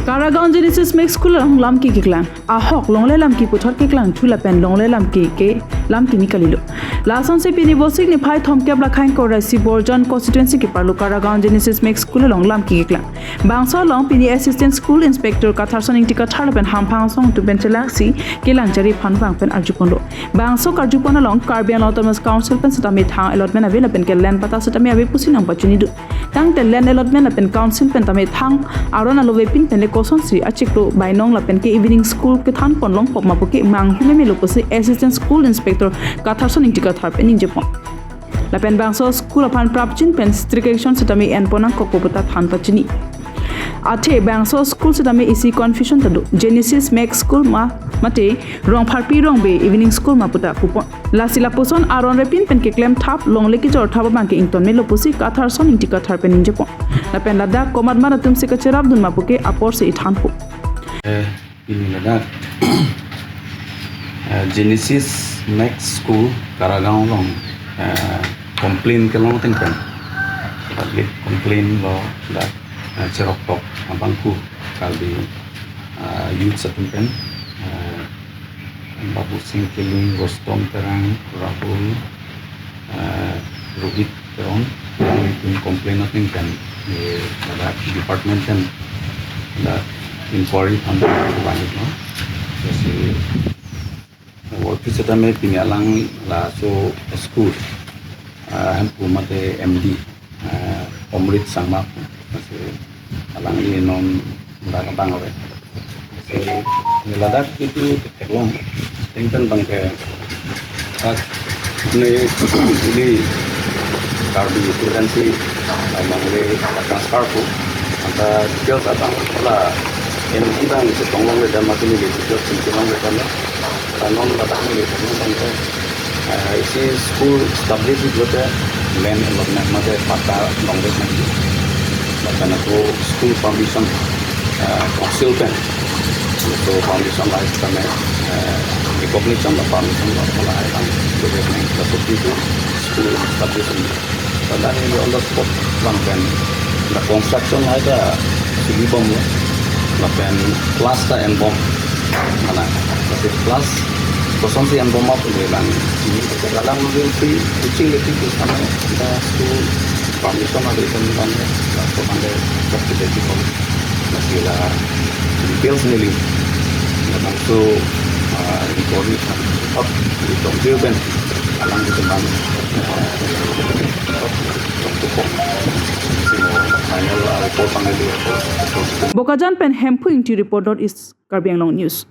Gaon Genesis Mix School Lamki keklang. Ahok longle Lamki puthor keklang thula pen longle Lamki ke Lamki mikalilo. Lason se pini bosik ni phai thom kebla khain ko rasi borjon constituency ki parlu Gaon Genesis Mix School long Lamki keklang. Bangso long pini assistant school inspector Katharson ing tika thar pen hampang song tu ben chelaksi kelang jari phan bang pen arjupondo. Bangso karjupona long Caribbean Autonomous Council pen satami thang allotment avela pen ke land pata satami ave pusinang pachuni du. Tang te land allotment pen council pen tame thang arona love pin pen koson sri achiklo bainong la pen ke evening school ke than pon long pop mapu ke mang hume me loposi assistant school inspector Katharson ing tika thar pen ing jepon. La pen bangso school apan prapchin pen strict action satami en ponang kokopota than pachini. Ate bangso school satami isi confusion tadu Genesis Max school ma mate rong pharpi rong be evening school ma puta pupon lasila poson aron repin pen ke claim thap long leki jor thaba bang ke ington me loposi Katharson ing tika thar pen ing jepon. La pen lada komad mara tum se kachirab dun mapu ke apor se ithan po ini lada Genesis Max School Gaon long complain ke long tengkan public complain lo da cerok tok abangku kalbi youth satengkan babu singkiling rostom terang rahul rohit terong yang complain tengkan di department kan da inquiry tanda banyak no jadi waktu setame pingalang la so school hampu mate MD Omrit Sangma masih alang ini non undang bang oleh jadi niladak itu keklang tinggal bang ke ini karbi itu kan sih bang le transfer ko ada details abang lah yang kita itu tolong le dalam ini details tolong le dalam non batak ni bang ke isi school establish itu land allotment mate pata nonglet nanti bahkan aku school foundation council kan itu foundation lah kami republik sama foundation lah mulai kan development seperti itu school establishment pada ini on the spot bang kan the construction lah ada segi bom lah bahkan kelas tak en bom mana masih kelas kosong sih yang bom apa ni bang ini dalam lebih kucing lebih sama kita school foundation ada di sana banyak atau ada seperti itu masih lah details ni langsung recording up di tongkil ben alang di tempat Bokajan pen hempu ing ti report is Karbiang Long News.